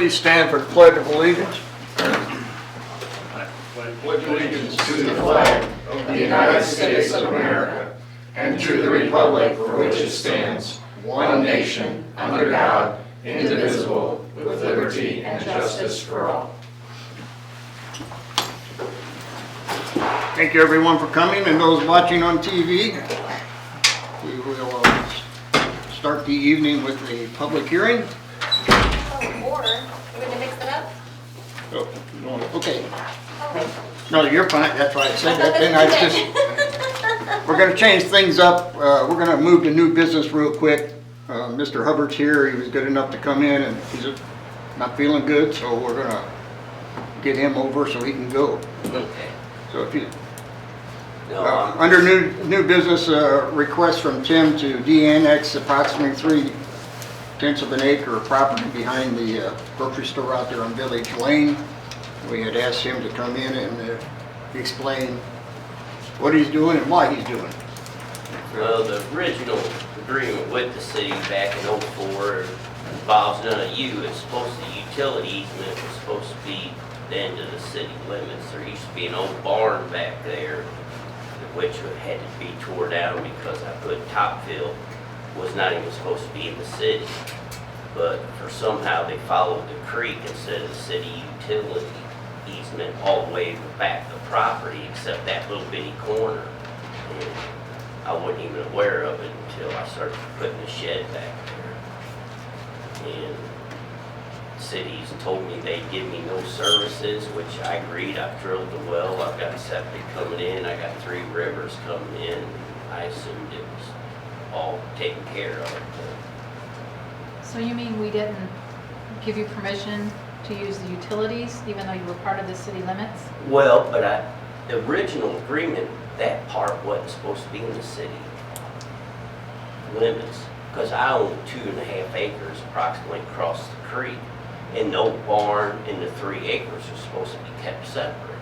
please stand for the Pledge of Allegiance. Pledge allegiance to the flag of the United States of America and to the republic for which it stands, one nation, under God, indivisible, with liberty and justice for all. Thank you everyone for coming, and those watching on TV. We will start the evening with a public hearing. Or, you want to mix it up? Oh, you don't want- Okay, Okay. no, you're fine, that's why I said that, then I just, we're gonna change things up. We're gonna move to new business real quick. Mr. Hubbard's here, he was good enough to come in, and he's not feeling good, so we're gonna get him over so he can go. Okay. So if you, No, I'm, under new business, request from Tim to de-annex approximately 3/10 of an acre of property behind the grocery store out there on Village Lane. We had asked him to come in and explain what he's doing and why he's doing it. well, the original agreement with the city back in '04 involves none of you. It's supposed to, the utility easement was supposed to be the end of the city limits. There used to be an old barn back there, which had to be tore down because I put top fill, was not even supposed to be in the city. But for somehow they followed the creek instead of the city utility easement all the way back the property except that little bitty corner. And I wasn't even aware of it until I started putting the shed back there. And cities told me they'd give me no services, which I agreed. I've drilled the well, I've got septic coming in, I got 3 rivers coming in. I assumed it was all taken care of. So you mean we didn't give you permission to use the utilities, even though you were part of the city limits? Well, but the original agreement, that part wasn't supposed to be in the city limits, because I own 2.5 acres approximately across the creek, and the old barn and the 3 acres are supposed to be kept separate.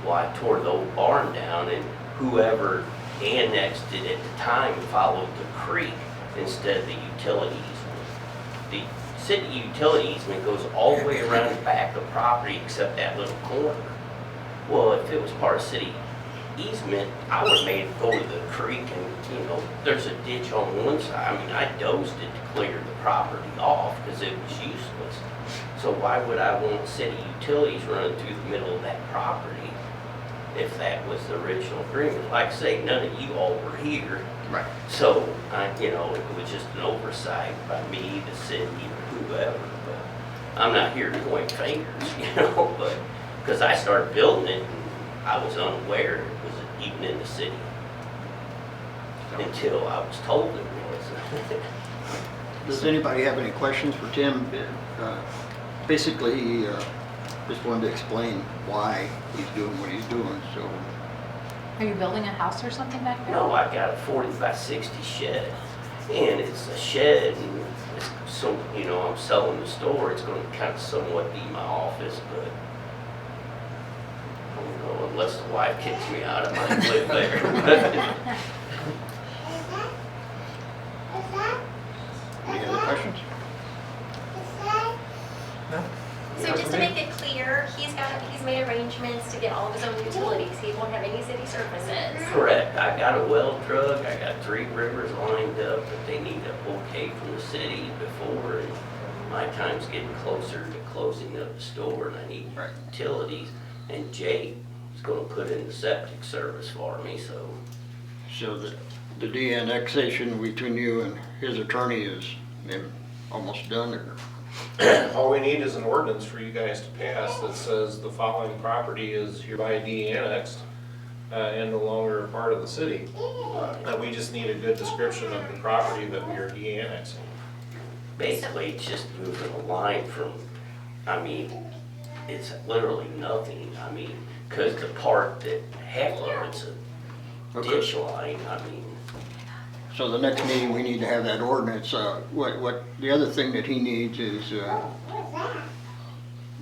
Well, I tore the old barn down, and whoever annexed it at the time followed the creek instead of the utility easement. The city utility easement goes all the way around the back of the property except that little corner. Well, if it was part of city easement, I would have made it go to the creek and, there's a ditch on one side. I mean, I dozed it to clear the property off because it was useless. So why would I want city utilities running through the middle of that property if that was the original agreement? Like I say, none of you all were here. Right. So, it was just an oversight by me, the city, or whoever, but I'm not here to point fingers, but, because I started building it, and I was unaware it was even in the city, until I was told it was. Does anybody have any questions for Tim? Basically, he just wanted to explain why he's doing what he's doing, so. Are you building a house or something back there? No, I got a 40 by 60 shed, and it's a shed, and it's so, I'm selling the store, it's gonna kind of somewhat be my office, but I don't know, unless the wife kicks me out, I might live there. Any other questions? So just to make it clear, he's made arrangements to get all of his own utilities. He won't have any city services. Correct, I got a well drug, I got 3 rivers lined up, but they need a okay from the city before, and my time's getting closer to closing up the store, and I need Right. utilities, and Jake is gonna put in the septic service for me, so. So the de-annexation between you and his attorney is almost done, or? All we need is an ordinance for you guys to pass that says the following property is hereby de-annexed and no longer a part of the city. We just need a good description of the property that we are de-annexing. Basically, it's just moving a line from, it's literally nothing, because the part that half of it's a Okay. ditch line, So the next meeting, we need to have that ordinance. What the other thing that he needs is,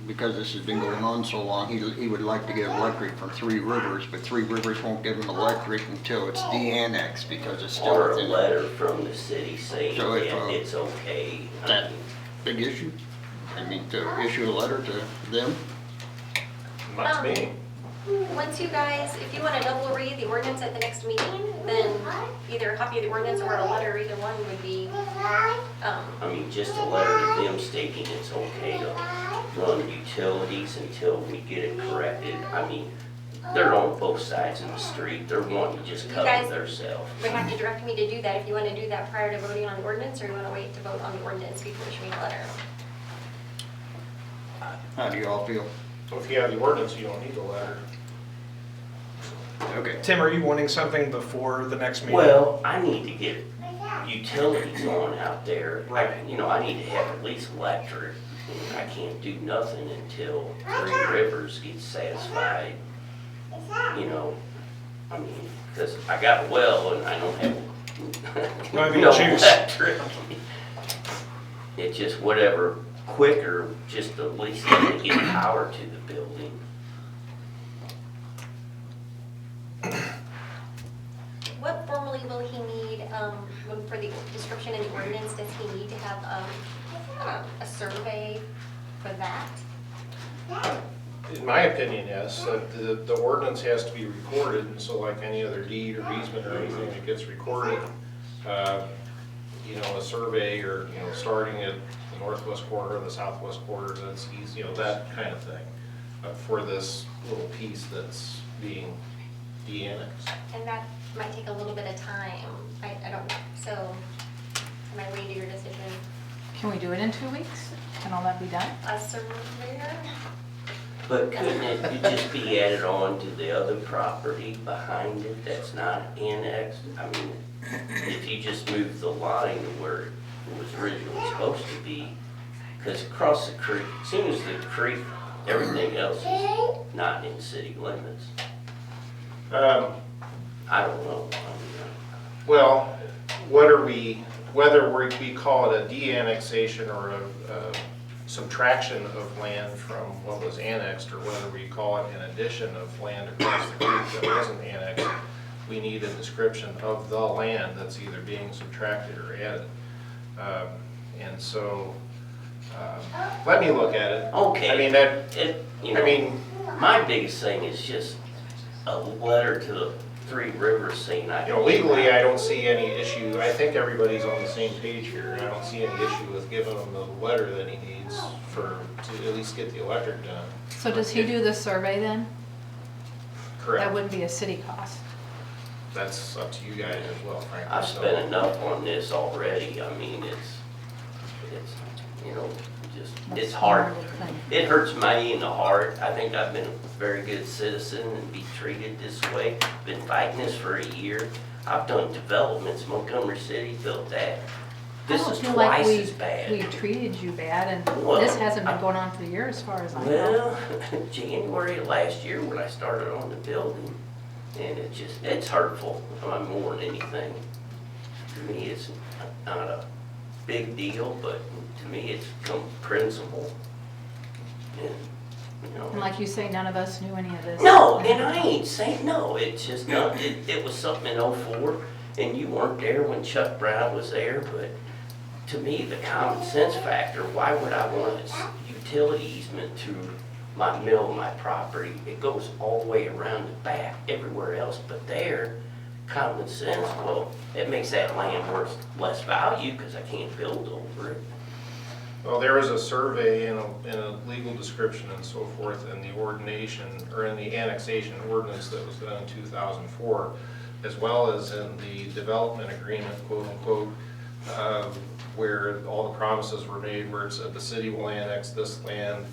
because this has been going on so long, he would like to get electric from 3 rivers, but 3 rivers won't give him electric until it's de-annexed because it's still or a within. letter from the city saying So if, that it's okay. that big issue? I mean, to issue a letter to them? Not to me. Once you guys, if you want to double read the ordinance at the next meeting, then either a copy of the ordinance or a letter, either one would be, I mean, just a letter to them stating it's okay to run utilities until we get it corrected. I mean, they're on both sides of the street. They're wanting to just You cover guys- themselves. would have to direct me to do that if you want to do that prior to voting on the ordinance, or you want to wait to vote on the ordinance before issuing a letter. How do you all feel? So if you have the ordinance, you don't need the letter. Okay. Tim, are you wanting something before the next meeting? Well, I need to get utilities on out there. I need to have at least electric. And I can't do nothing until Three Rivers gets satisfied. I mean, because I got a well and I don't have No, I mean, no juice. electric. It's just whatever quicker, just at least let me get power to the building. What formally will he need, for the description in the ordinance, does he need to have, a survey for that? In my opinion, yes, the ordinance has to be recorded, and so like any other deed or easement or anything that gets recorded, a survey or, starting at the northwest quarter, the southwest quarter, that's easy, that kind of thing, for this little piece that's being de-annexed. And that might take a little bit of time, I don't know, so am I waiting to your decision? Can we do it in 2 weeks? Can all that be done? A surveyor? But couldn't it just be added on to the other property behind it that's not annexed? I mean, if you just move the line to where it was originally supposed to be, because across the creek, as soon as the creek, everything else is not in city limits. I don't know. Well, whether we call it a de-annexation or a subtraction of land from what was annexed, or whether we call it an addition of land across the creek that wasn't annexed, we need a description of the land that's either being subtracted or added. And so, let me look at it. Okay. I mean, my biggest thing is just a letter to the Three Rivers saying legally, I don't see any issue. I think everybody's on the same page here. I don't see any issue with giving him the letter that he needs to at least get the electric done. So does he do the survey then? That Correct. wouldn't be a city cost. That's up to you guys as well, frankly. I've So- spent enough on this already. I mean, it's hard. It hurts me in the heart. I think I've been a very good citizen and be treated this way. Been fighting this for a year. I've done developments, Montgomery City built that. This I don't is feel like twice we- as bad. We treated you bad, and Well, this hasn't been going on for a year as far as I know. Well, January of last year when I started on the building, and it's hurtful, more than anything. To me, it's not a big deal, but to me, it's become principle. And like you say, none of us knew any of this. No, and I ain't saying no, it's just not, it was something in '04, and you weren't there when Chuck Brown was there, but to me, the common sense factor, why would I want a utility easement to my mill, my property? It goes all the way around the back, everywhere else but there. Common sense, well, it makes that land worth less value because I can't build over it. Well, there was a survey and a legal description and so forth in the ordination, or in the annexation ordinance that was done in 2004, as well as in the development agreement, quote unquote, where all the promises were made, where it said the city will annex this land,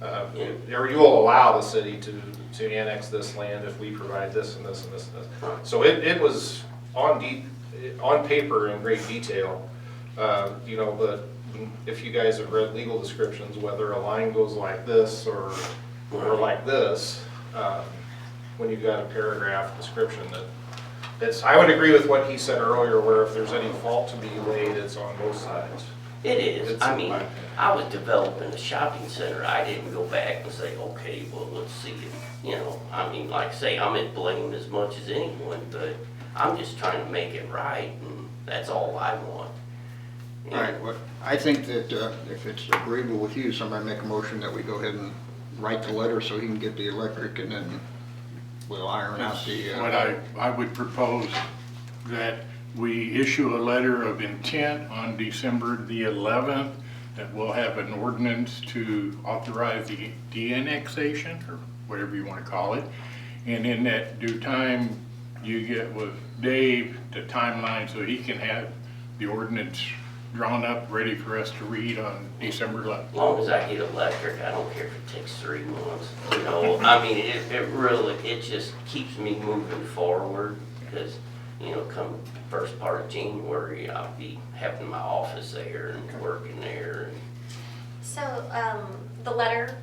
or you will allow the city to annex this land if we provide this and this and this and this. So it was on paper in great detail, but if you guys have read legal descriptions, whether a line goes like this or like this, when you've got a paragraph description I would agree with what he said earlier, where if there's any fault to be laid, it's on both sides. It is. It's I in mean, my opinion. I was developing a shopping center. I didn't go back and say, okay, well, let's see if, like I say, I'm at blame as much as anyone, but I'm just trying to make it right, and that's all I want. All right, well, I think that if it's agreeable with you, somebody make a motion that we go ahead and write the letter so he can get the electric, and then we'll iron out the, What I would propose that we issue a letter of intent on December the 11th, that we'll have an ordinance to authorize the de-annexation, or whatever you want to call it. And in that due time, you get with Dave the timeline so he can have the ordinance drawn up, ready for us to read on December 11th. As long as I get electric, I don't care if it takes 3 months. You know, I mean, it really, it just keeps me moving forward because, you know, come first part of January, I'll be having my office there and working there. So, the letter,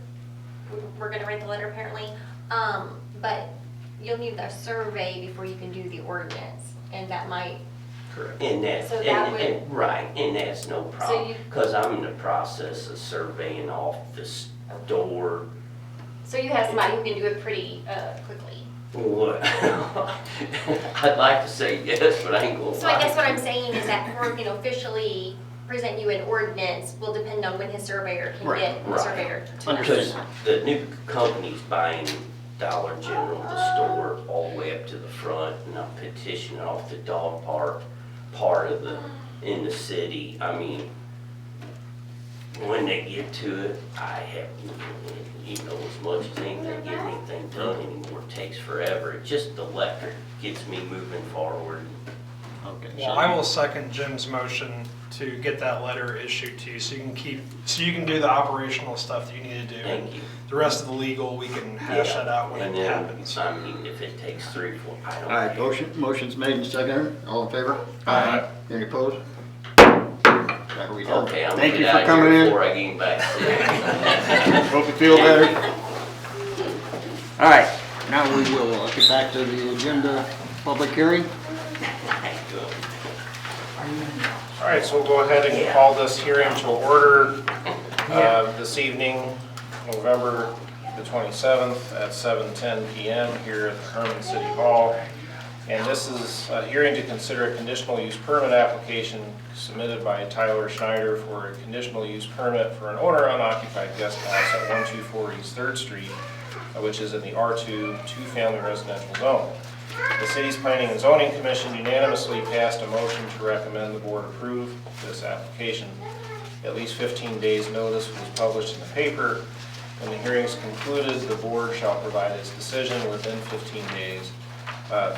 we're gonna write the letter apparently, but you'll need the survey before you can do the ordinance, and that might, Correct. And that, So that and right, and that's no problem, you- because I'm in the process of surveying off this door. so you have somebody who can do it pretty, quickly. What? I'd like to say yes, but I ain't gonna lie. So I guess what I'm saying is that for, you know, officially present you an ordinance will depend on when his surveyor can Right, get the right. surveyor to. Because the new company's buying Dollar General, the store, all the way up to the front, and I'm petitioning off the dog park part of the, in the city. I mean, when they get to it, I have, you know, as much as anything, getting anything done anymore takes forever. It just, the electric gets me moving forward. okay. Well, I will second Jim's motion to get that letter issued to you, so you can do the operational stuff that you need to do. Thank you. The rest of the legal, we can hash that out when And it then, happens. I mean, if it takes 3, 4, I don't All right, care. motion's made and seconded, all in favor? Aye. Any opposed? That we done. Okay, I'm gonna Thank you get for out of coming here in. before I get back. Hope you feel better. All right, now we will get back to the agenda, public hearing. All right, so we'll go ahead and call this hearing to order this evening, November the 27th at 7:10 PM here at the Herman City Hall. And this is a hearing to consider a conditional use permit application submitted by Tyler Schneider for a conditional use permit for an owner unoccupied guest house at 124 East 3rd Street, which is in the R2 two-family residential zone. The city's Planning and Zoning Commission unanimously passed a motion to recommend the board approve this application. At least 15 days' notice was published in the paper. When the hearing is concluded, the board shall provide its decision within 15 days.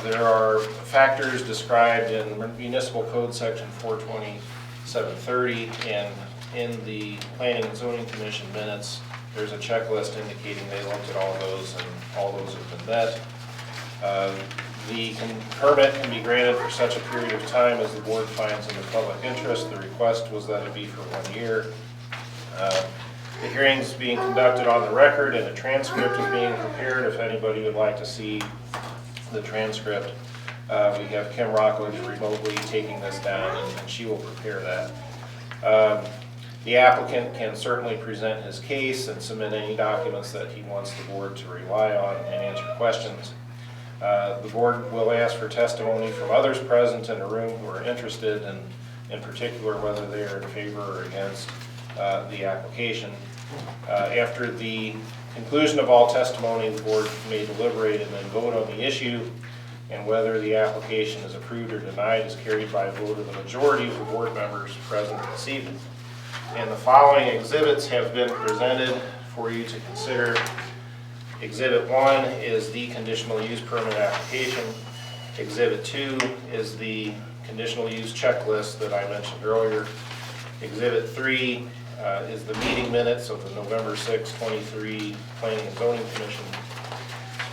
There are factors described in Municipal Code Section 42730, and in the Planning and Zoning Commission minutes, there's a checklist indicating they looked at all those, and all those have been met. The permit can be granted for such a period of time as the board finds in the public interest. The request was that it be for 1 year. The hearing's being conducted on the record, and a transcript is being prepared if anybody would like to see the transcript. We have Kim Rockledge remotely taking this down, and she will prepare that. The applicant can certainly present his case and submit any documents that he wants the board to rely on and answer questions. The board will ask for testimony from others present in the room who are interested, and in particular whether they are in favor or against the application. After the conclusion of all testimony, the board may deliberate and then vote on the issue, and whether the application is approved or denied is carried by a vote of the majority of the board members present this evening. And the following exhibits have been presented for you to consider. Exhibit 1 is the conditional use permit application. Exhibit 2 is the conditional use checklist that I mentioned earlier. Exhibit 3 is the meeting minutes of the November 6, 23 Planning and Zoning Commission.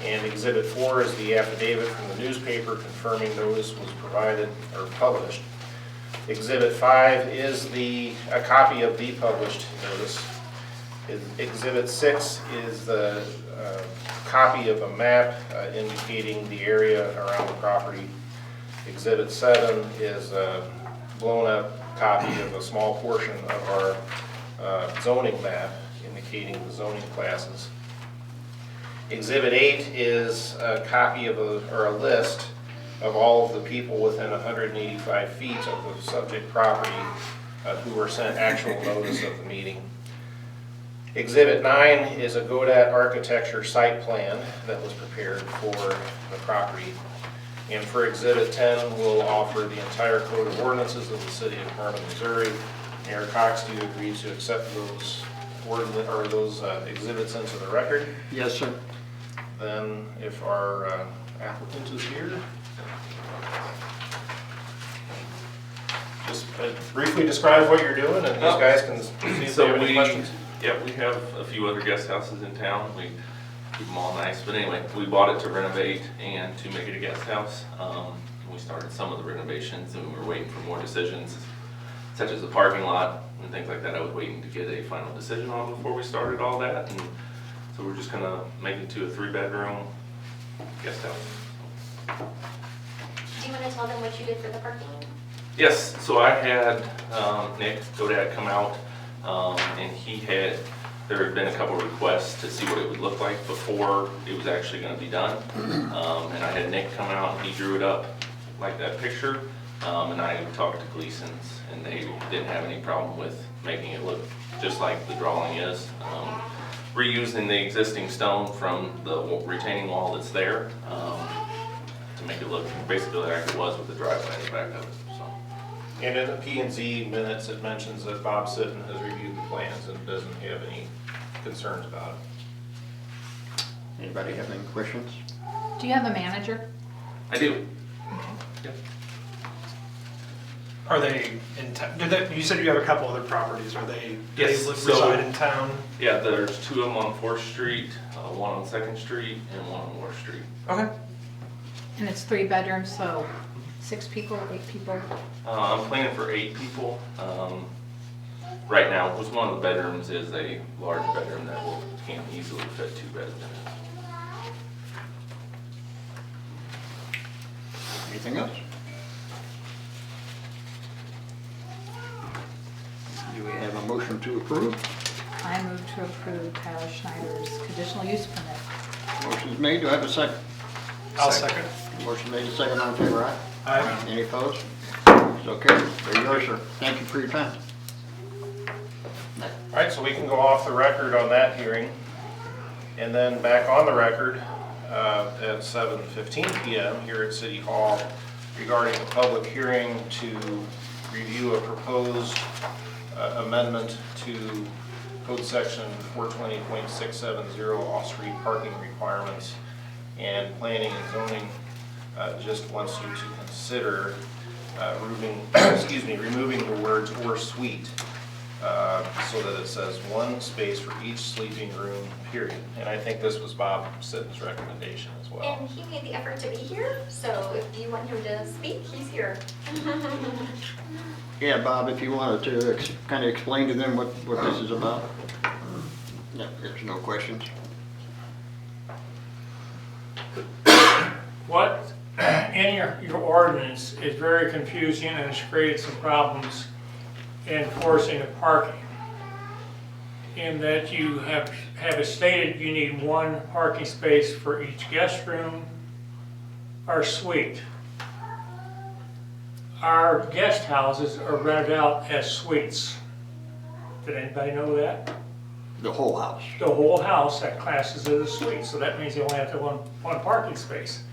And Exhibit 4 is the affidavit from the newspaper confirming notice was provided or published. Exhibit 5 is a copy of the published notice. Exhibit 6 is the copy of a map indicating the area around the property. Exhibit 7 is a blown up copy of a small portion of our zoning map indicating the zoning classes. Exhibit 8 is a copy of a list of all of the people within 185 feet of the subject property who were sent actual notice of the meeting. Exhibit 9 is a Godat Architecture site plan that was prepared for the property. And for Exhibit 10, we'll offer the entire code of ordinances of the city of Harmon, Missouri. Mayor Cox, do you agree to accept those exhibits into the record? Yes, sir. Then if our applicant is here, just briefly describe what you're doing and these guys can see if they have any questions. Yeah, we have a few other guest houses in town. We keep them all nice, but anyway, we bought it to renovate and to make it a guest house. We started some of the renovations and we were waiting for more decisions, such as the parking lot and things like that. I was waiting to get a final decision on before we started all that, and so we're just gonna make it to a 3-bedroom guest house. Do you want to tell them what you did for the parking? Yes, so I had Nick Godat come out, and there had been a couple requests to see what it would look like before it was actually gonna be done. And I had Nick come out and he drew it up like that picture. And I talked to Gleason's and they didn't have any problem with making it look just like the drawing is. Reusing the existing stone from the retaining wall that's there, to make it look basically like it was with the driveway in the back of it, so. And in the P&Z minutes, it mentions that Bob Sitton has reviewed the plans and doesn't have any concerns about it. Anybody have any questions? Do you have a manager? I do. Yep. Are they in town? You said you have a couple other properties. Are they, Yes, they so- reside in town? Yeah, there's 2 of them on 4th Street, one on 2nd Street, and one on North Street. Okay. And it's 3 bedrooms, so 6 people, 8 people? I'm planning for 8 people. Right now, because one of the bedrooms is a large bedroom that can easily fit 2 beds in it. Anything else? Do we have a motion to approve? I move to approve Tyler Schneider's conditional use permit. Motion's made, do I have a second? I'll second. Motion made, second, all in favor, aye? Aye. Any opposed? It's okay, there you are, sir. Thank you for your time. All right, so we can go off the record on that hearing. And then back on the record at 7:15 PM here at City Hall regarding a public hearing to review a proposed amendment to Code Section 420.670 off-street parking requirements. And Planning and Zoning just wants you to consider removing the words "or suite" so that it says 1 space for each sleeping room, period. And I think this was Bob Sitton's recommendation as well. And he made the effort to be here, so if you want him to speak, he's here. Yeah, Bob, if you wanted to kind of explain to them what this is about. Yeah, there's no questions. What in your ordinance is very confusing and has created some problems enforcing the parking. In that you have it stated you need 1 parking space for each guest room or suite. Our guest houses are rented out as suites. Did anybody know that? The whole house. The whole house, that classes as a suite, so that means you only have to have one parking space.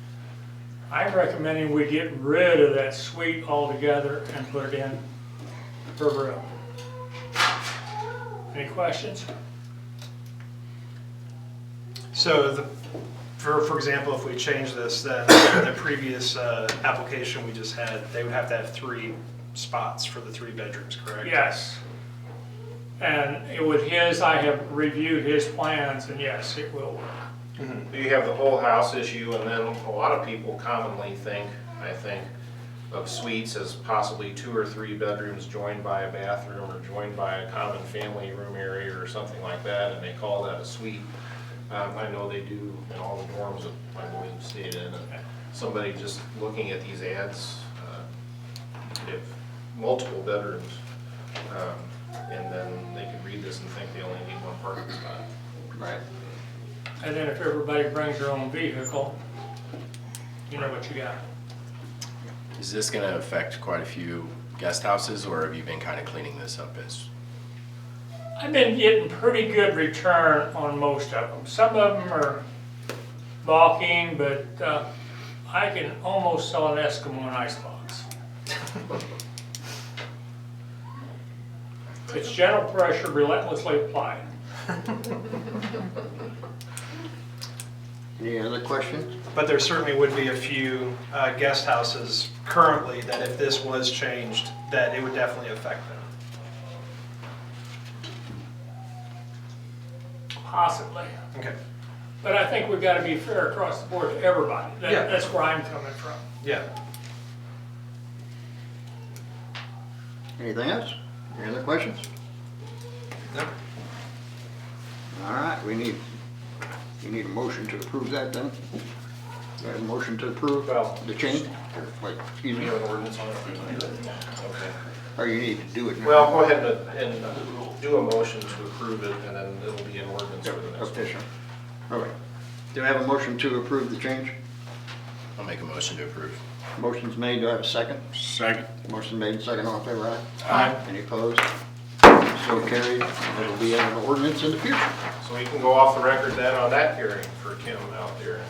I'm recommending we get rid of that suite altogether and put it in per room. Any questions? So for example, if we change this, then the previous application we just had, they would have to have 3 spots for the 3 bedrooms, correct? Yes. And with his, I have reviewed his plans, and yes, it will work. You have the whole house issue, and then a lot of people commonly think, I think, of suites as possibly 2 or 3 bedrooms joined by a bathroom or joined by a common family room area or something like that, and they call that a suite. I know they do in all the dorms that I believe stayed in. And somebody just looking at these ads, if multiple bedrooms, and then they could read this and think they only need 1 parking spot. Right. And then if everybody brings their own vehicle, you know what you got. Is this going to affect quite a few guest houses, or have you been kind of cleaning this up as? I've been getting pretty good return on most of them. Some of them are balking, but I can almost sell an Eskimo in icebox. It's gentle pressure relentlessly applied. Any other questions? But there certainly would be a few guest houses currently that if this was changed, that it would definitely affect them. Possibly. Okay. But I think we've got to be fair across the board to everybody. Yeah. That's where I'm coming from. Yeah. Anything else? Any other questions? No. All right, you need a motion to approve that then? Do I have a motion to approve Well- the change? Or, wait, excuse You me, have an ordinance on it? Okay. or you need to do it now? Well, go ahead and do a motion to approve it, and then it'll be an ordinance for the next one. Official. All right. Do I have a motion to approve the change? I'll make a motion to approve. Motion's made, do I have a second? Second. Motion made, second, all in favor, aye? Aye. Any opposed? So carried, it'll be an ordinance in the future. So we can go off the record then on that hearing for Kim out there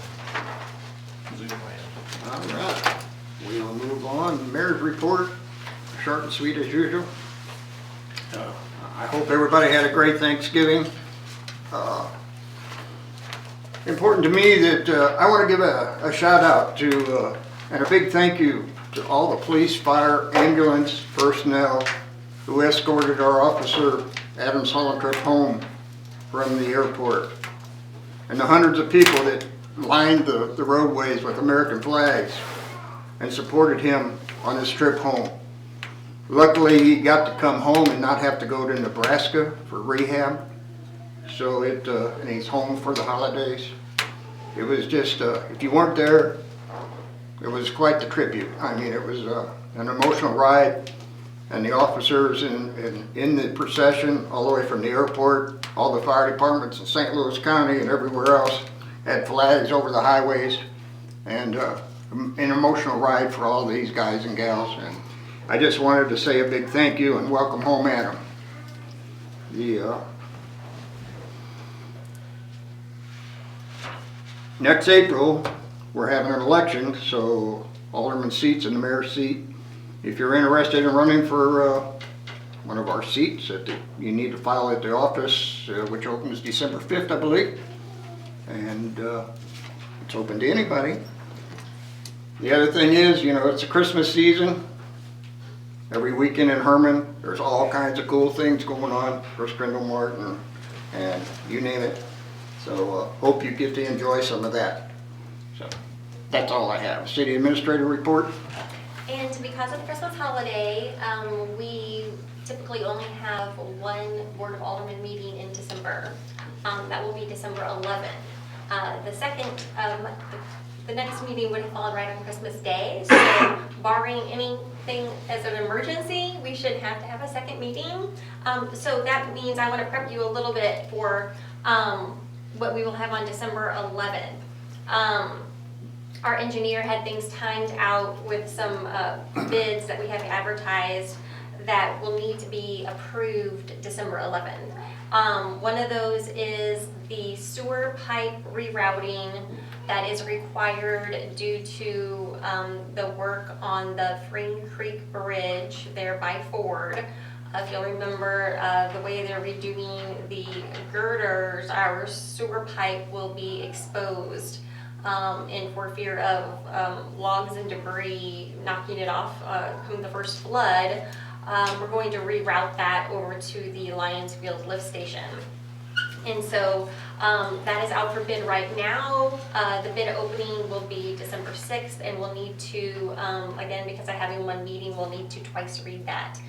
in Zoom land. All right, we will move on, mayor's report, short and sweet as usual. I hope everybody had a great Thanksgiving. Important to me that I want to give a shout out to and a big thank you to all the police, fire, ambulance personnel who escorted our officer Adams Hollentrip home from the airport, and the hundreds of people that lined the roadways with American flags and supported him on his trip home. Luckily, he got to come home and not have to go to Nebraska for rehab. So and he's home for the holidays. It was just, if you weren't there, it was quite the tribute. I mean, it was an emotional ride, and the officers in the procession, all the way from the airport, all the fire departments in St. Louis County and everywhere else, had flags over the highways, and an emotional ride for all these guys and gals. And I just wanted to say a big thank you and welcome home, Adam. Next April, we're having an election, so alderman seats and the mayor's seat. If you're interested in running for one of our seats, you need to file at the office, which opens December 5th, I believe. And it's open to anybody. The other thing is, it's a Christmas season. Every weekend in Herman, there's all kinds of cool things going on. First Grindle Martin, and you name it. So hope you get to enjoy some of that. So that's all I have. City Administrator report. And because of the Christmas holiday, we typically only have one Board of Aldermen meeting in December. That will be December 11th. The next meeting would have fallen right on Christmas Day, so barring anything as an emergency, we should have to have a second meeting. So that means I want to prep you a little bit for what we will have on December 11th. Our engineer had things timed out with some bids that we have advertised that will need to be approved December 11th. One of those is the sewer pipe rerouting that is required due to the work on the Fring Creek Bridge there by Ford. If you'll remember the way they're redoing the girders, our sewer pipe will be exposed. And for fear of logs and debris knocking it off come the first flood, we're going to reroute that over to the Lionsfield lift station. And so that is out for bid right now. The bid opening will be December 6th, and we'll need to, again, because I'm having one meeting, we'll need to twice read that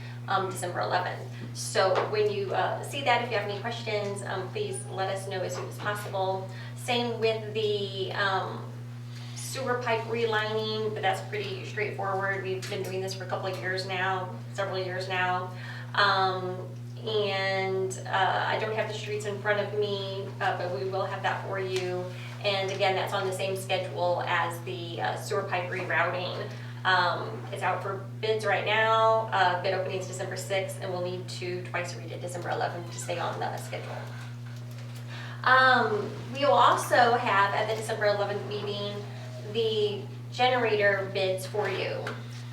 December 11th. So when you see that, if you have any questions, please let us know as soon as possible. Same with the sewer pipe relining, but that's pretty straightforward. We've been doing this for a couple of years now, several years now. And I don't have the streets in front of me, but we will have that for you. And again, that's on the same schedule as the sewer pipe rerouting. It's out for bids right now. Bid opening is December 6th, and we'll need to twice read it December 11th to stay on the schedule. We will also have at the December 11th meeting the generator bids for you.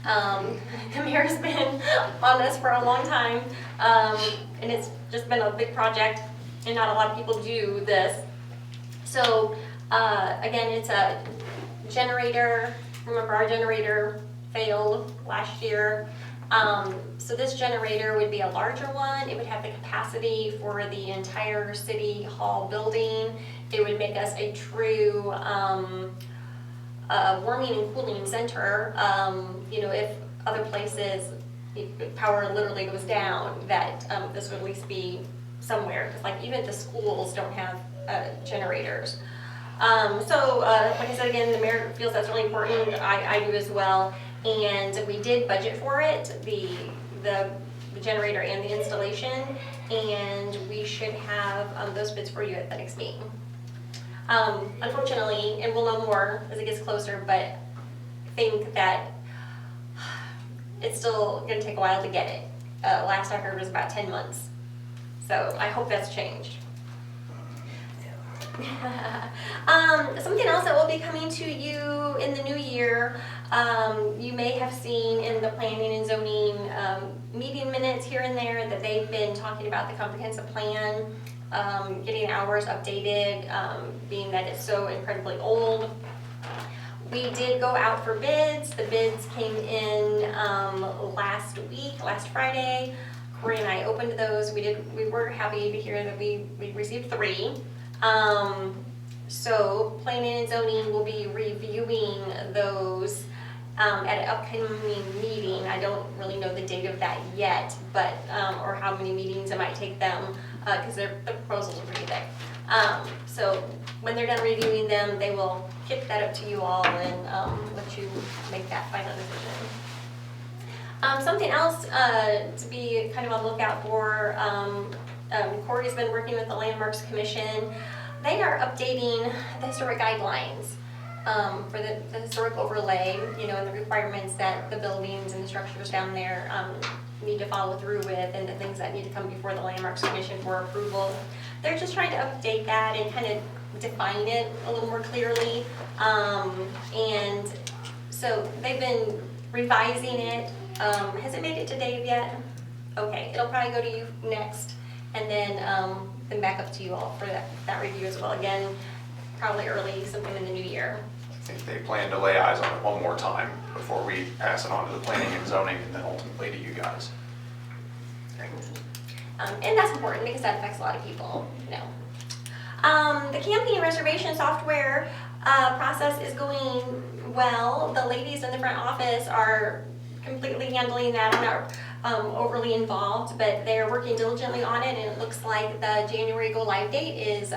The mayor's been on this for a long time, and it's just been a big project, and not a lot of people do this. So again, it's a generator. Remember, our generator failed last year. So this generator would be a larger one. It would have the capacity for the entire city hall building. It would make us a true warming and cooling center. You know, if other places power literally goes down, that this would at least be somewhere. Because like even the schools don't have generators. So like I said again, the mayor feels that's really important. I do as well. And we did budget for it, the generator and the installation, and we should have those bids for you at the next meeting. Unfortunately, and we'll know more as it gets closer, but I think that it's still going to take a while to get it. Last I heard was about 10 months. So I hope that's changed. Something else that will be coming to you in the new year, you may have seen in the planning and zoning meeting minutes here and there that they've been talking about the comprehensive plan, getting hours updated, being that it's so incredibly old. We did go out for bids. The bids came in last Friday. Corey and I opened those. We were happy to hear that we received 3. So planning and zoning will be reviewing those at an upcoming meeting. I don't really know the date of that yet, but or how many meetings it might take them, because the proposals are pretty thick. So when they're done reviewing them, they will kick that up to you all and let you make that final decision. Something else to be kind of on the lookout for, Corey's been working with the Landmarks Commission. They are updating the historic guidelines for the historic overlay, you know, and the requirements that the buildings and the structures down there need to follow through with, and the things that need to come before the Landmarks Commission for approval. They're just trying to update that and kind of define it a little more clearly. And so they've been revising it. Has it made it to Dave yet? Okay, it'll probably go to you next, and then back up to you all for that review as well. Again, probably early, sometime in the new year. I think they plan to lay eyes on it one more time before we pass it on to the planning and zoning and then ultimately to you guys. And that's important because that affects a lot of people, you know. The camping reservation software process is going well. The ladies in the front office are completely handling that. I'm not overly involved, but they're working diligently on it, and it looks like the January go live date is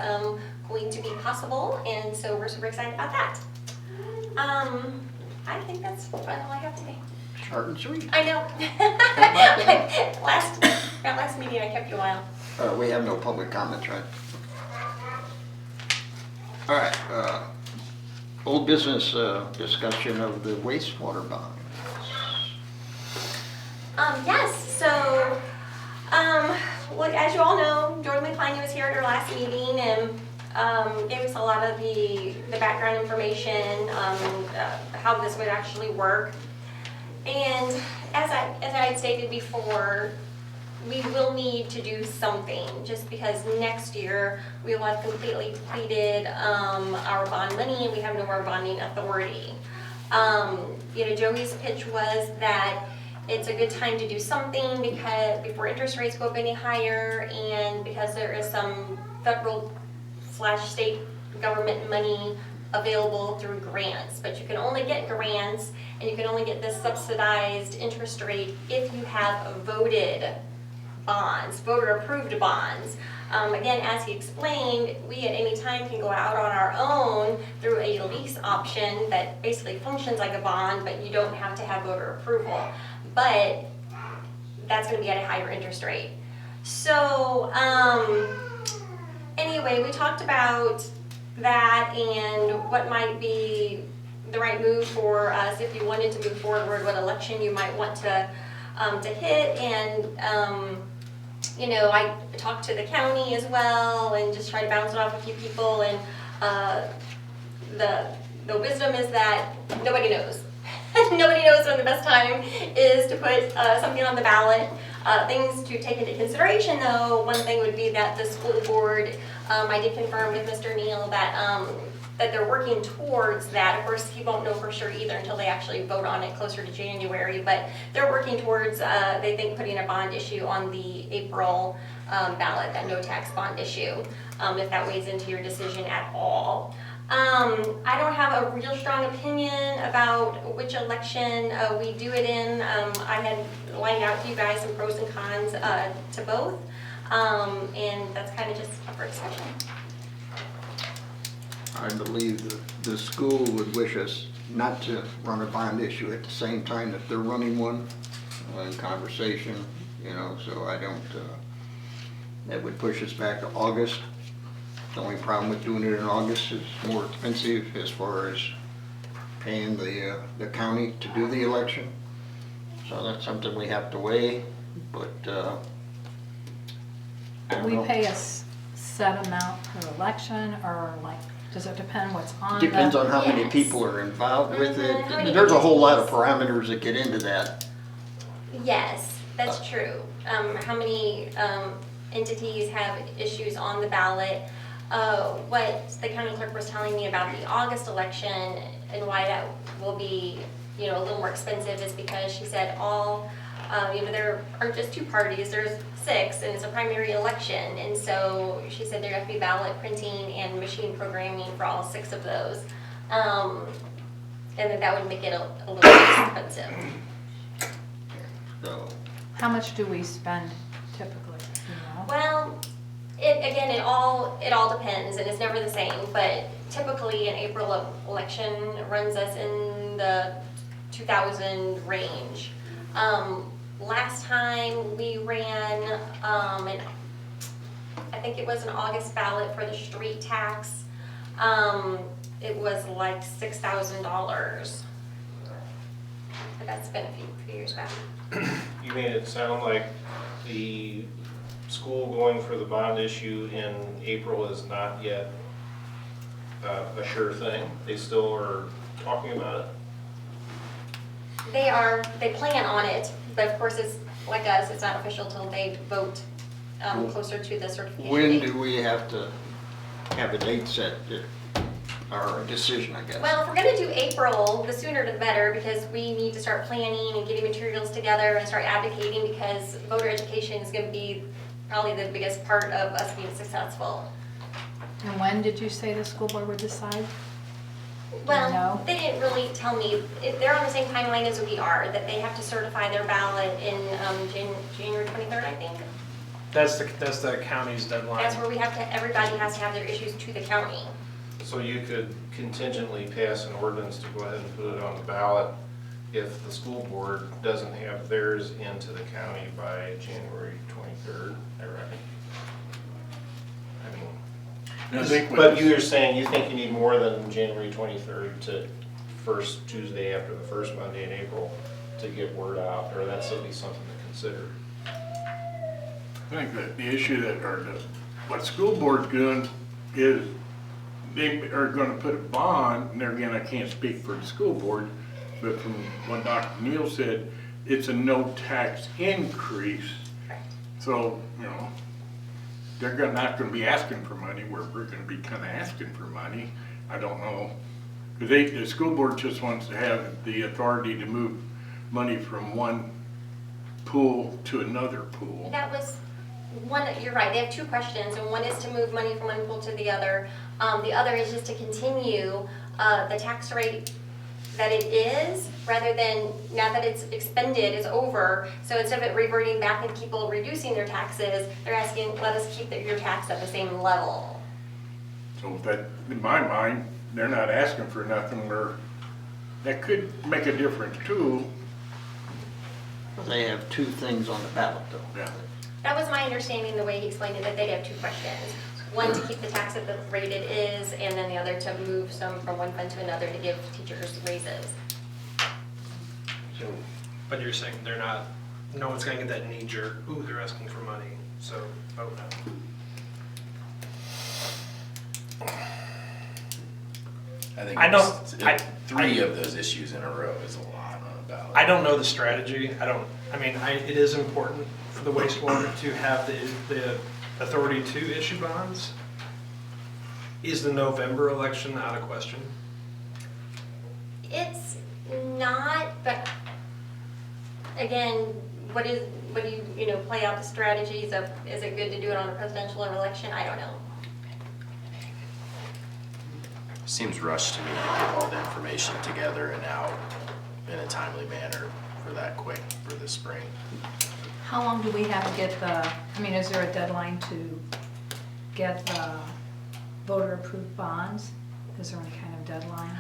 going to be possible, and so we're super excited about that. I think that's all I have today. Short and sweet. I know. last meeting I kept you a while. We have no public comments, right? All right, old business discussion of the wastewater bond. Yes, so, well, as you all know, Jordan McCliney was here at our last meeting and gave us a lot of the background information, how this would actually work. And as I had stated before, we will need to do something, just because next year we will have completely depleted our bond money and we have no more bonding authority. You know, Joey's pitch was that it's a good time to do something because before interest rates go up any higher, and because there is some federal/state government money available through grants. But you can only get grants and you can only get this subsidized interest rate if you have voted bonds, voter approved bonds. Again, as he explained, we at any time can go out on our own through a lease option that basically functions like a bond, but you don't have to have voter approval. But that's going to be at a higher interest rate. So anyway, we talked about that and what might be the right move for us if you wanted to move forward, what election you might want to hit. And, you know, I talked to the county as well and just try to bounce it off a few people. And the wisdom is that nobody knows. Nobody knows when the best time is to put something on the ballot. Things to take into consideration, though, one thing would be that the school board, I did confirm with Mr. Neal that that they're working towards that. Of course, he won't know for sure either until they actually vote on it closer to January, but they're working towards, they think, putting a bond issue on the April ballot, that no tax bond issue, if that weighs into your decision at all. I don't have a real strong opinion about which election we do it in. I had lined out to you guys some pros and cons to both, and that's kind of just up for discussion. I believe the school would wish us not to run a bond issue at the same time that they're running one in conversation, you know, so I don't, that would push us back to August. The only problem with doing it in August is more expensive as far as paying the county to do the election. So that's something we have to weigh, but I don't We know. pay a set amount per election, or like, does it depend what's on the? Depends on how many Yes. people are involved with Mhm, how many it. There's a whole lot of entities. parameters that get into that. Yes, that's true. How many entities have issues on the ballot? What the county clerk was telling me about the August election and why that will be, you know, a little more expensive is because she said all, you know, there aren't just two parties, there's 6, and it's a primary election. And so she said there have to be ballot printing and machine programming for all 6 of those. And that would make it a little more expensive. So How much do we spend typically, you know? Well, it all depends, and it's never the same, but typically an April election runs us in the 2,000 range. Last time we ran, and I think it was an August ballot for the street tax, it was like $6,000. But that's been a few years back. You made it sound like the school going for the bond issue in April is not yet a sure thing. They still are talking about it. They plan on it, but of course it's like us, it's not official till they vote closer to the certification when date. do we have to have a date set, or a decision, I guess? Well, if we're gonna do April, the sooner the better, because we need to start planning and getting materials together and start advocating, because voter education is gonna be probably the biggest part of us being successful. And when did you say the school board would decide? Well, No. they didn't really tell me, they're on the same timeline as we are, that they have to certify their ballot in January 23rd, I think. That's the county's deadline. That's where we have to, everybody has to have their issues to the county. So you could contingently pass an ordinance to go ahead and put it on the ballot if the school board doesn't have theirs into the county by January 23rd, I reckon. I mean, but you're saying you think you need more than January 23rd to first Tuesday after the first Monday in April to get word out, or that's at least something to consider? I think that the issue what school board's doing is they are gonna put a bond, and there again, I can't speak for the school board, but from what Dr. Neal said, it's a no tax increase. So, you know, they're not gonna be asking for money, where we're gonna be kinda asking for money. I don't know. Cause the school board just wants to have the authority to move money from one pool to another pool. That was one, you're right, they have 2 questions, and one is to move money from one pool to the other. The other is just to continue the tax rate that it is, rather than, now that it's expended, it's over, so instead of it reverting back and people reducing their taxes, they're asking, let us keep your tax at the same level. So that, in my mind, they're not asking for nothing where, that could make a difference too. They have 2 things on the ballot, though. Yeah. That was my understanding, the way he explained it, that they'd have 2 questions. one to keep the tax at the rate it is, and then the other to move some from one fund to another to give teachers raises. So, but you're saying they're not, no one's gonna get that knee jerk, ooh, they're asking for money, so vote no. I think I don't- it's- I- three of those issues in a row is a lot on a ballot. I don't know the strategy, it is important for the wastewater to have the authority to issue bonds. Is the November election out of question? It's not, but again, what do you play out the strategies of, is it good to do it on a presidential election? I don't know. Seems rushed to me to get all the information together and out in a timely manner for that quick for this spring. How long do we have to get is there a deadline to get the voter-approved bonds? Is there any kind of deadline?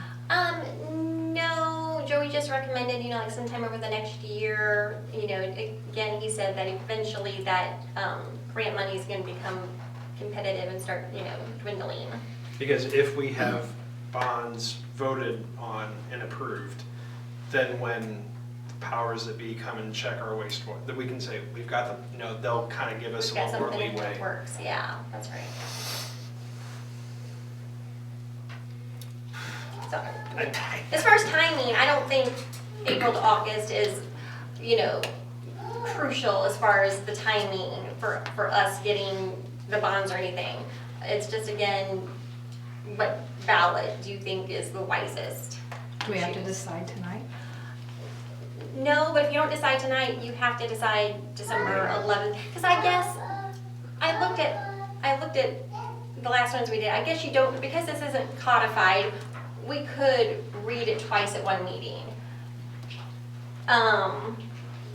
No, Joey just recommended, like sometime over the next year, again, he said that eventually that, grant money is gonna become competitive and start, dwindling. Because if we have bonds voted on and approved, then when the powers that be come and check our wastewater, that we can say, we've got the, they'll kind of give us We've a got little more something that leeway. works, yeah, that's right. So, as far as timing, I don't think April to August is, crucial as far as the timing for us getting the bonds or anything. It's just, again, what ballot do you think is the wisest? Do we have to decide tonight? No, but if you don't decide tonight, you have to decide December 11th. Because I guess, I looked at the last ones we did. I guess you don't, because this isn't codified, we could read it twice at one meeting.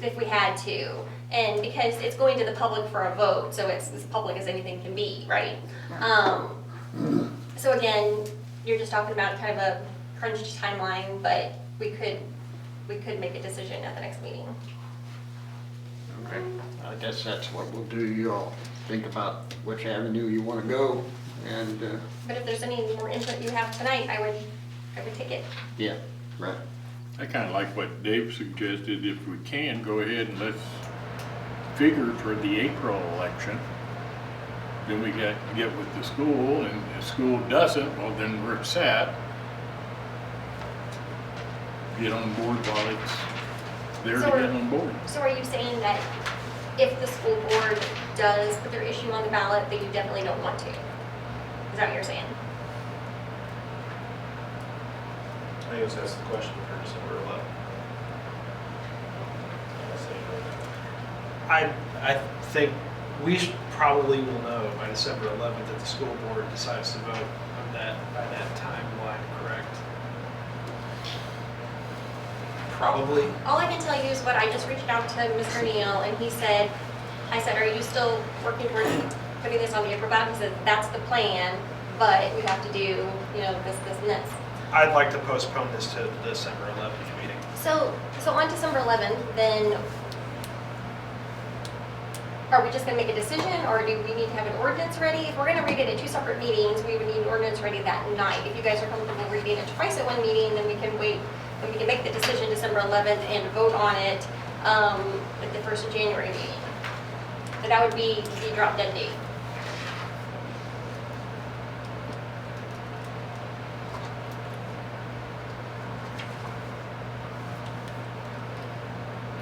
If we had to. And because it's going to the public for a vote, so it's as public as anything can be, right? So again, you're just talking about kind of a crunched timeline, but we could make a decision at the next meeting. Okay, I guess that's what we'll do. You all think about which avenue you want to go, and, But if there's any more input you have tonight, I would take it. yeah, right. I kind of like what Dave suggested, if we can, go ahead and let's figure for the April election. Then we get with the school, and if the school doesn't, well, then we're set. Get on board while it's there to So get on board. So are you saying that if the school board does put their issue on the ballot, that you definitely don't want to? Is that what you're saying? I guess that's the question for December 11th. I think we probably will know by December 11th that the school board decides to vote on that, by that timeline, correct? Probably. All I can tell you is what I just reached out to Mr. Neal, and he said, I said, are you still working towards putting this on the April ballot? He said, that's the plan, but we have to do, this, and this. I'd like to postpone this to the December 11th meeting. So on December 11th, then, are we just gonna make a decision, or do we need to have an ordinance ready? If we're gonna read it at two separate meetings, we would need an ordinance ready that night. If you guys are comfortable reading it twice at one meeting, then we can wait, and we can make the decision December 11th and vote on it at the 1st of January meeting. But that would be the drop dead date.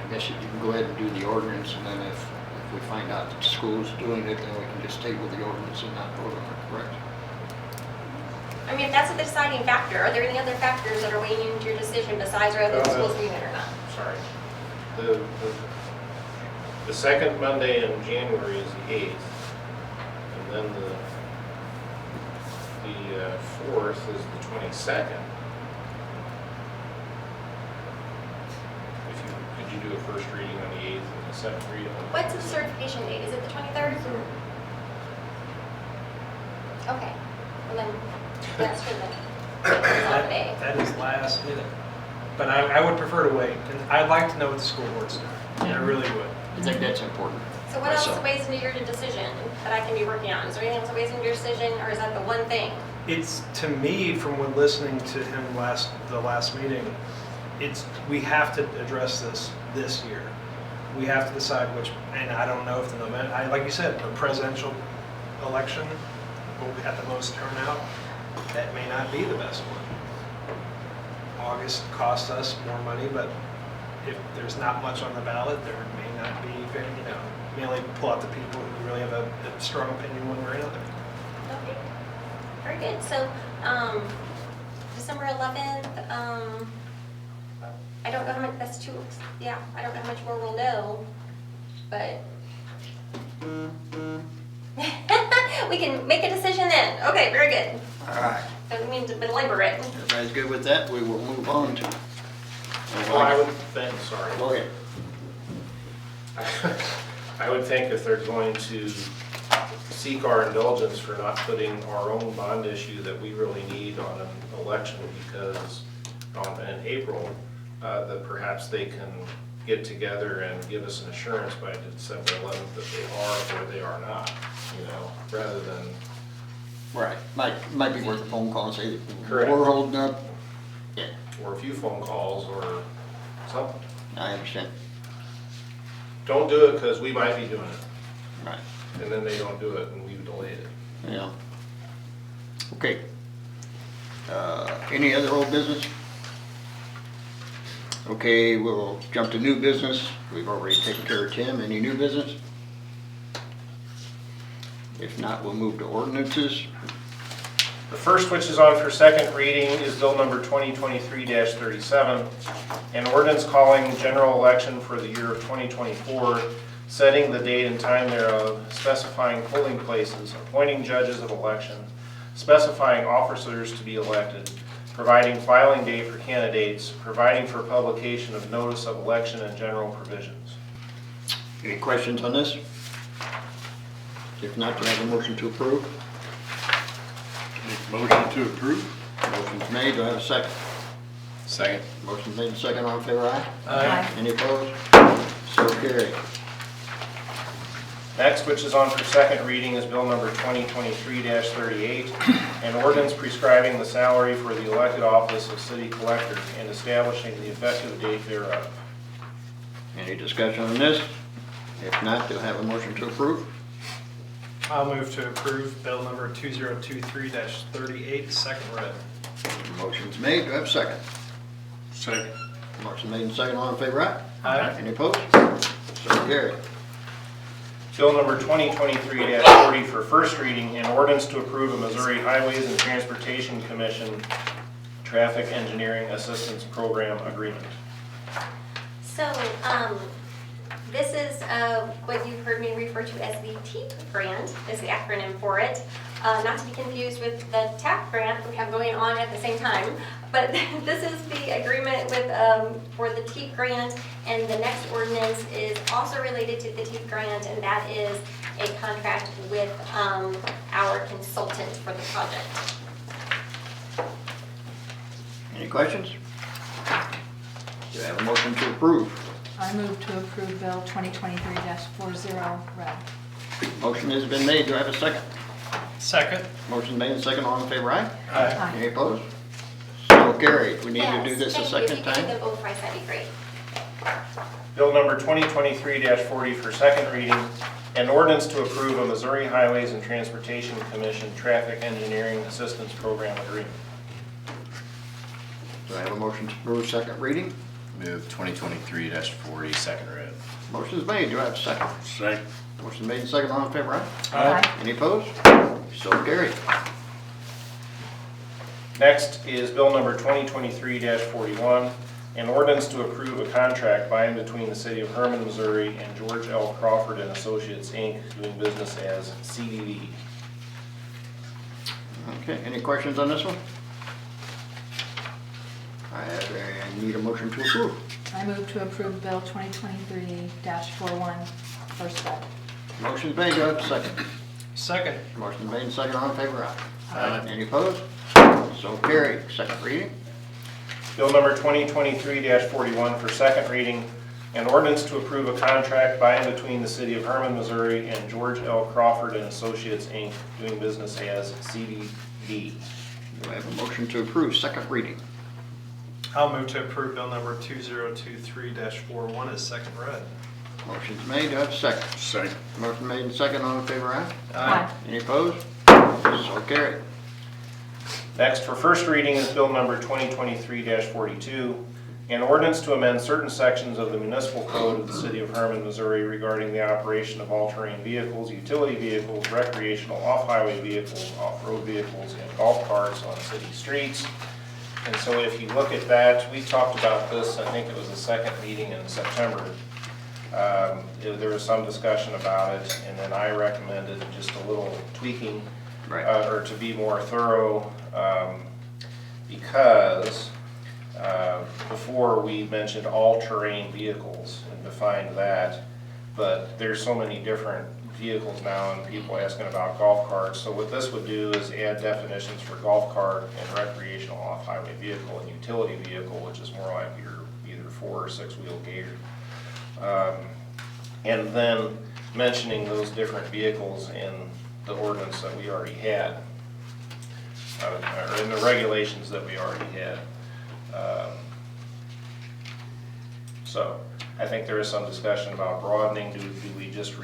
I guess you can go ahead and do the ordinance, and then if we find out that the school's doing it, then we can just table the ordinance and not vote on it, correct? I mean, if that's the deciding factor, are there any other factors that are weighing into your decision besides whether the school's doing it or not? Sorry. The second Monday in January is the 8th, and then the 4th is the 22nd. Could you do a first reading on the 8th and a second reading on the 22nd? What's the certification date? Is it the 23rd? Okay, well then, that's for the holiday. That is last minute. But I would prefer to wait, and I'd like to know what the school board's doing. I really would. I think that's important. So what else myself. weighs into your decision that I can be working on? Is there anything else that weighs into your decision, or is that the one thing? It's, to me, from when listening to him the last meeting, we have to address this year. We have to decide which, and I don't know if like you said, the presidential election will have the most turnout. That may not be the best one. August cost us more money, but if there's not much on the ballot, there may not be very, may only pull out the people who really have a strong opinion one way or another. Okay, very good. So, December 11th, I don't know how much, that's 2 weeks. Yeah, I don't know how much more we'll know, but we can make a decision then. Okay, very good. All right, Don't mean to belabor it. everybody's good with that? We will move on to. Well, I would think, sorry. Go ahead. I would think if they're going to seek our indulgence for not putting our own bond issue that we really need on an election because in April, that perhaps they can get together and give us an assurance by December 11th that they are or they are not, rather than. Right, might be worth a phone call and say, Correct. we're holding up. Yeah, Or a few phone calls or something. I understand. Don't do it because we might be doing it. Right, And then they don't do it and we've delayed it. yeah. Okay. Any other old business? Okay, we'll jump to new business. We've already taken care of Tim. Any new business? If not, we'll move to ordinances. The first which is on for second reading is bill number 2023-37, an ordinance calling general election for the year of 2024, setting the date and time thereof, specifying polling places, appointing judges of election, specifying officers to be elected, providing filing date for candidates, providing for publication of notice of election and general provisions. Any questions on this? If not, do I have a motion to approve? Make a motion to approve? Motion's made, do I have a second? Second. Motion's made, second, all in favor, aye? Aye. Any opposed? So carried. Next, which is on for second reading, is bill number 2023-38, an ordinance prescribing the salary for the elected office of city collector and establishing the effective date thereof. Any discussion on this? If not, do I have a motion to approve? I'll move to approve bill number 2023-38, second read. Motion's made, do I have a second? Second. Motion made and second, all in favor, aye? Aye. Any opposed? So carried. Bill number 2023-40 for first reading, an ordinance to approve a Missouri Highways and Transportation Commission Traffic Engineering Assistance Program Agreement. So, this is what you've heard me refer to as the TEAP grant, is the acronym for it. Not to be confused with the TAP grant we have going on at the same time, but this is the agreement with for the TEAP grant, and the next ordinance is also related to the TEAP grant, and that is a contract with our consultant for the project. Any questions? Do I have a motion to approve? I move to approve Bill 2023-40, read. Motion has been made, do I have a second? Second. Motion made and second, all in favor, aye? Aye. Any opposed? So carried. We need to do Yes, this a thank you. If second you could do time? them both twice, that'd be great. Bill number 2023-40 for second reading, an ordinance to approve a Missouri Highways and Transportation Commission Traffic Engineering Assistance Program Agreement. Do I have a motion to approve second reading? Move 2023-40, second read. Motion's made, do I have a second? Second. Motion made and second, all in favor, aye? Aye. Any opposed? So carried. Next is bill number 2023-41, an ordinance to approve a contract by and between the city of Herman, Missouri and George L. Crawford and Associates, Inc., doing business as CDV. Okay, any questions on this one? I need a motion to approve. I move to approve Bill 2023-41, first read. Motion's made, do I have a second? Second. Motion made and second, all in favor, aye? Aye. Any opposed? So carried. Second reading. Bill number 2023-41 for second reading, An ordinance to approve a contract by and between the City of Herman, Missouri and George L. Crawford and Associates, Inc., doing business as CDD. Do I have a motion to approve second reading? I'll move to approve bill number 2023-41 as second read. Motion's made, do I have a second? Second. Motion made and second, all in favor, aye? Aye. Any opposed? So carried. Next, for first reading is bill number 2023-42, an ordinance to amend certain sections of the municipal code of the City of Herman, Missouri regarding the operation of all-terrain vehicles, utility vehicles, recreational off-highway vehicles, off-road vehicles, and golf carts on city streets. And so if you look at that, we talked about this, I think it was the second meeting in September. There was some discussion about it, and then I recommended just a little tweaking, or to be more thorough, because before we mentioned all-terrain vehicles and defined that, but there's so many different vehicles now and people asking about golf carts. So what this would do is add definitions for golf cart and recreational off-highway vehicle and utility vehicle, which is more like your either 4 or 6 wheel gator. And then mentioning those different vehicles in the ordinance that we already had, or in the regulations that we already had. So I think there is some discussion about broadening. Do we just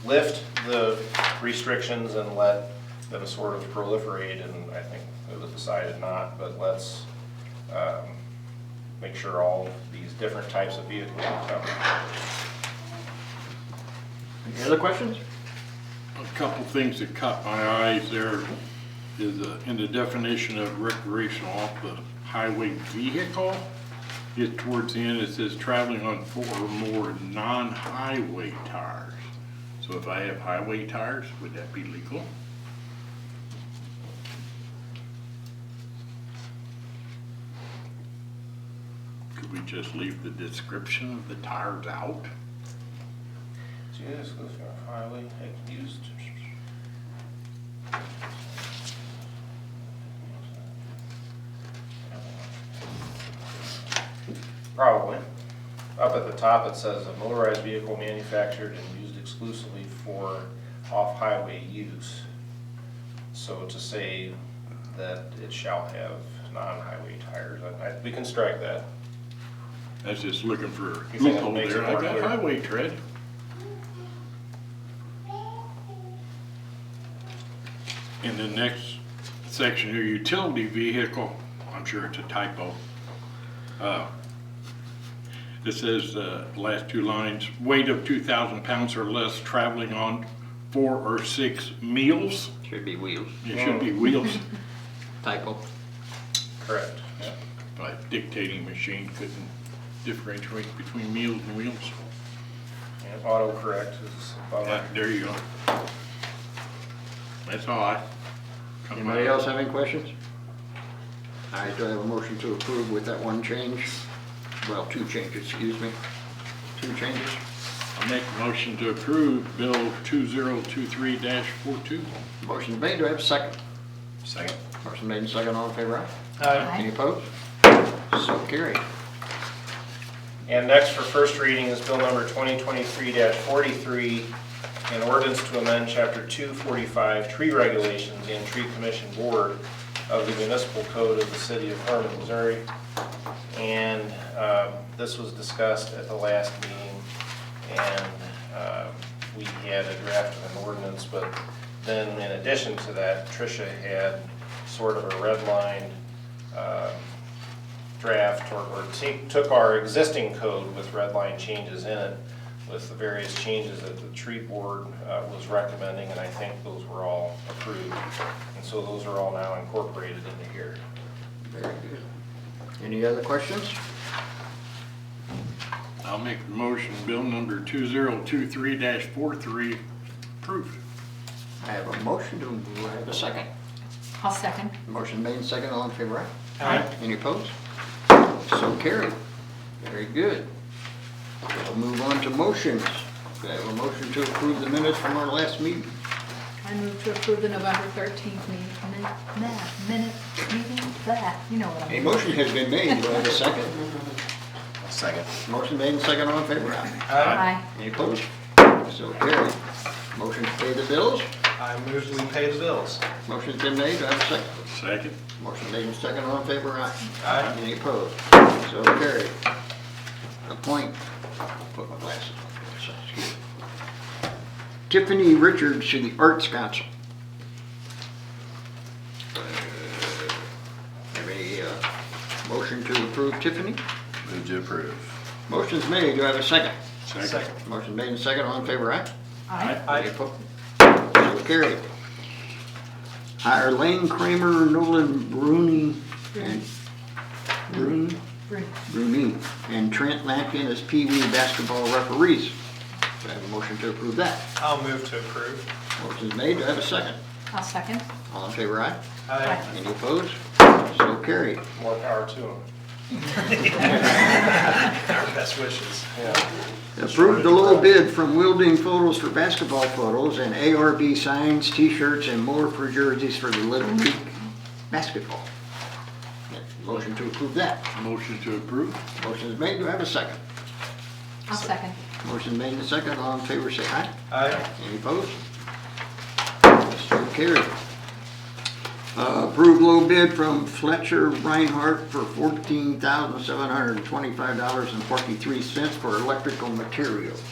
lift the restrictions and let them sort of proliferate? And I think it was decided not, but let's make sure all of these different types of vehicles are covered. Any other questions? A couple things that caught my eyes there is in the definition of recreational off the highway vehicle. It's towards the end, it says traveling on 4 or more non-highway tires. So if I have highway tires, would that be legal? Could we just leave the description of the tires out? Yes, goes for highway, used. Probably. Up at the top it says a motorized vehicle manufactured and used exclusively for off-highway use. So to say that it shall have non-highway tires, we can strike that. That's just looking for You think it loophole makes it there. I more got clear? highway tread. In the next section here, utility vehicle, I'm sure it's a typo. It says, last 2 lines, weight of 2,000 pounds or less, traveling on 4 or 6 meals. Should be wheels. It should be wheels. Typo. Correct. Yeah. A dictating machine couldn't differentiate between meals and wheels. And autocorrect is about Yeah, there you go. That's all I. Anybody else have any questions? All right, do I have a motion to approve with that one change? Well, 2 changes, excuse me. 2 changes. I'll make a motion to approve Bill 2023-42. Motion's made, do I have a second? Second. Motion made and second, all in favor, aye? Aye. Any opposed? So carried. And next for first reading is bill number 2023-43, an ordinance to amend chapter 245 tree regulations and tree commission board of the municipal code of the City of Herman, Missouri. And this was discussed at the last meeting, and we had a draft of an ordinance, but then in addition to that, Tricia had sort of a redlined draft, or took our existing code with redline changes in it, with the various changes that the tree board was recommending, and I think those were all approved. And so those are all now incorporated into here. Very good. Any other questions? I'll make the motion, Bill number 2023-43, approved. I have a motion, do I have a second? I'll second. Motion made and second, all in favor, aye? Aye. Any opposed? So carried. Very good. We'll move on to motions. Do I have a motion to approve the minutes from our last meeting? I move to approve the November 13th meeting, you know what I A mean. motion has been made, do I have a second? Second. Motion made and second, all in favor, aye. Aye. Any opposed? So carried. Motion to pay the bills. I move we pay the bills. Motion's been made, do I have a second? Second. Motion made and second, all in favor, aye. Aye. Any opposed? So carried. Appoint, put my glasses on, so excuse me. Tiffany Richards to the Arts Council. Have a motion to approve Tiffany? Move to approve. Motion's made, do I have a second? Second. Motion made and second, all in favor, aye? Aye. Any opposed? So carried. Hire Lane Kramer, Nolan Bruni, and Bruni and Trent Lampkin as Pee Wee basketball referees. Do I have a motion to approve that? I'll move to approve. Motion's made, do I have a second? I'll second. All in favor, aye? Aye. Any opposed? So carried. More power to them. Our best wishes. Yeah. Approve the low bid from Wielding Photos for basketball photos and ARB signs, t-shirts, and more for jerseys for the Little League basketball. Motion to approve that. Motion to approve. Motion is made, do I have a second? I'll second. Motion made and second, all in favor say aye. Aye. Any opposed? So carried. Approve low bid from Fletcher Reinhardt for $14,725.43 for electrical materials.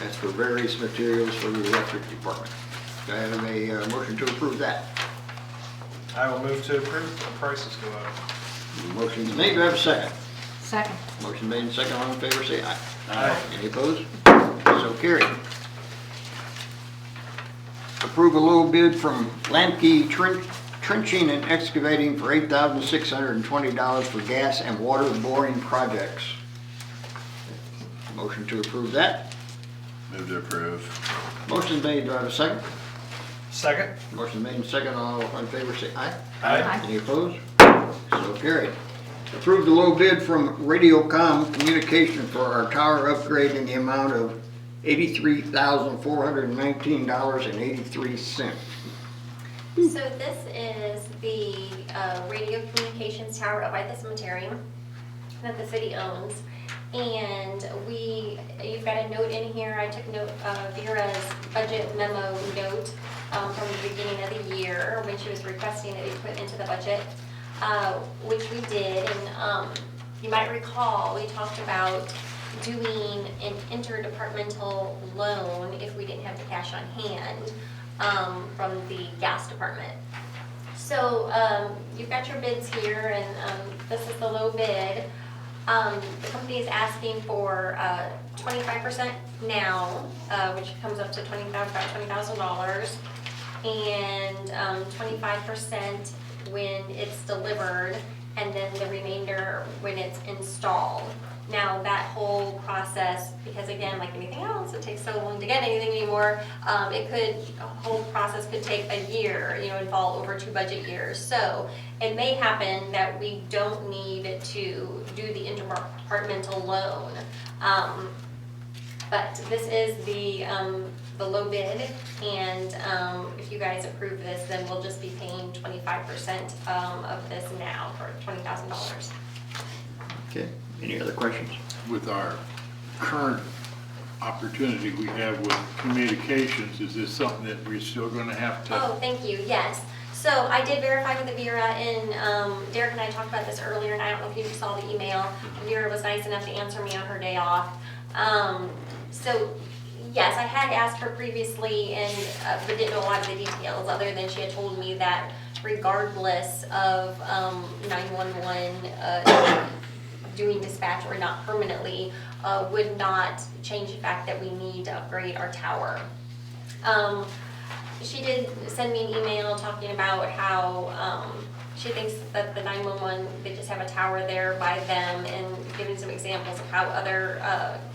That's for various materials for the electric department. Do I have a motion to approve that? I will move to approve. The prices go up. Motion is made, do I have a second? Second. Motion made and second, all in favor say aye. Aye. Any opposed? So carried. Approve a low bid from Lamke Trenching and Excavating for $8,620 for gas and water boring projects. Motion to approve that. Move to approve. Motion made, do I have a second? Second. Motion made and second, all in favor say aye. Aye. Any opposed? So carried. Approve the low bid from Radiocom Communication for our tower upgrade in the amount of $83,419.83. So this is the radio communications tower up by the cemetery that the city owns. And you've got a note in here, I took note of Vera's budget memo note from the beginning of the year when she was requesting that we put into the budget, which we did. And you might recall, we talked about doing an interdepartmental loan if we didn't have the cash on hand from the gas department. So you've got your bids here, and this is the low bid. The company is asking for 25% now, which comes up to about $20,000, and 25% when it's delivered, and then the remainder when it's installed. Now that whole process, because again, like anything else, it takes so long to get anything anymore. The whole process could take a year, and fall over 2 budget years. So it may happen that we don't need to do the interdepartmental loan. But this is the low bid, and if you guys approve this, then we'll just be paying 25% of this now for $20,000. Okay, any other questions? With our current opportunity we have with communications, is this something that we're still gonna have to? Oh, thank you, yes. So I did verify with the Vera, and Derek and I talked about this earlier, and I don't know if you saw the email. Vera was nice enough to answer me on her day off. So yes, I had asked her previously, and but didn't know a lot of the details, other than she had told me that regardless of 911 doing dispatch or not permanently, would not change the fact that we need to upgrade our tower. She did send me an email talking about how she thinks that the 911, they just have a tower there by them, and giving some examples of how other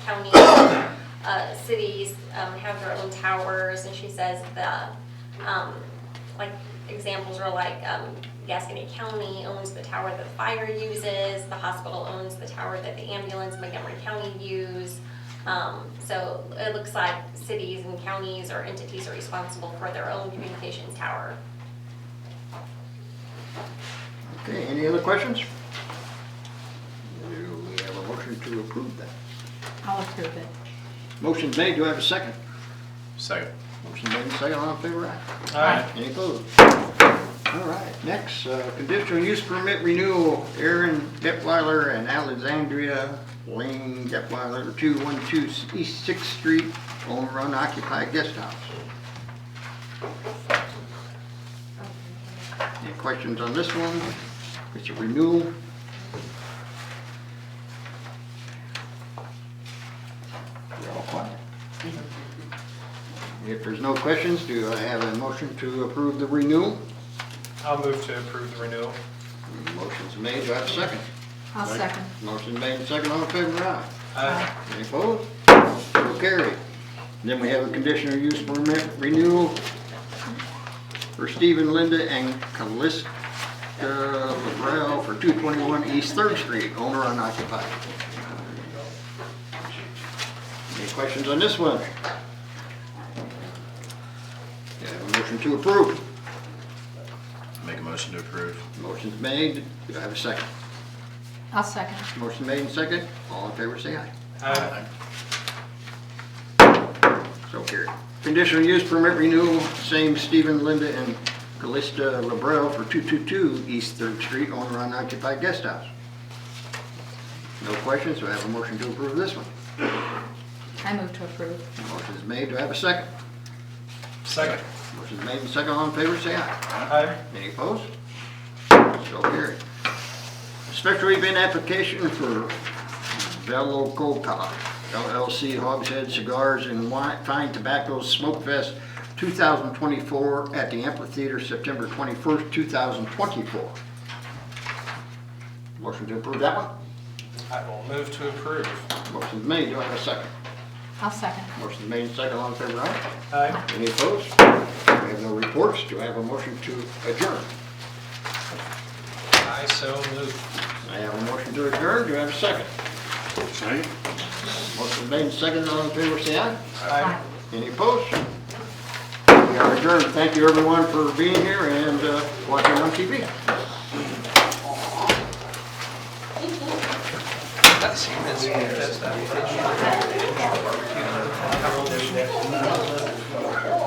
counties, cities have their own towers. And she says the like examples are like Gascony County owns the tower that the fire uses, the hospital owns the tower that the ambulance in Montgomery County use. So it looks like cities and counties or entities are responsible for their own communications tower. Okay, any other questions? to approve that? I'll approve it. Motion's made, do I have a second? Second. Motion made, second, all in favor, aye. Aye. Any opposed? All right, next, conditional use permit renewal, Aaron Detweiler and Alexandria Lane Detweiler, 212 East 6th Street, owner unoccupied guest house. Any questions on this one? It's a renewal. You're all quiet. If there's no questions, do I have a motion to approve the renewal? I'll move to approve the renewal. Motion's made, do I have a second? I'll second. Motion made and second, all in favor, aye. Aye. Any opposed? So carried. Then we have a conditional use permit renewal for Stephen, Linda, and Callista Labrell for 221 East 3rd Street, owner unoccupied. Any questions on this one? Do I have a motion to approve? Make a motion to approve. Motion's made, do I have a second? I'll second. Motion made and second, all in favor say aye. Aye. So carried. Conditional use permit renewal, same Stephen, Linda, and Callista Labrell for 222 East 3rd Street, owner unoccupied guest house. No questions, do I have a motion to approve this one? I move to approve. Motion's made, do I have a second? Second. Motion's made and second, all in favor say aye. Aye. Any opposed? So carried. Special event application for Velo Coca LLC Hogshead Cigars and Fine Tobacco Smoke Fest 2024 at the Amphitheater, September 21st, 2024. Motion to approve that one? I will move to approve. Motion's made, do I have a second? I'll second. Motion's made and second, all in favor, aye? Aye. Any opposed? We have no reports, do I have a motion to adjourn? I so move. I have a motion to adjourn, do I have a second? Second? Motion made and second, all in favor, say aye. Aye. Any opposed? We are adjourned. Thank you everyone for being here and watching on TV.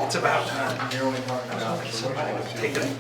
It's about time. Take it.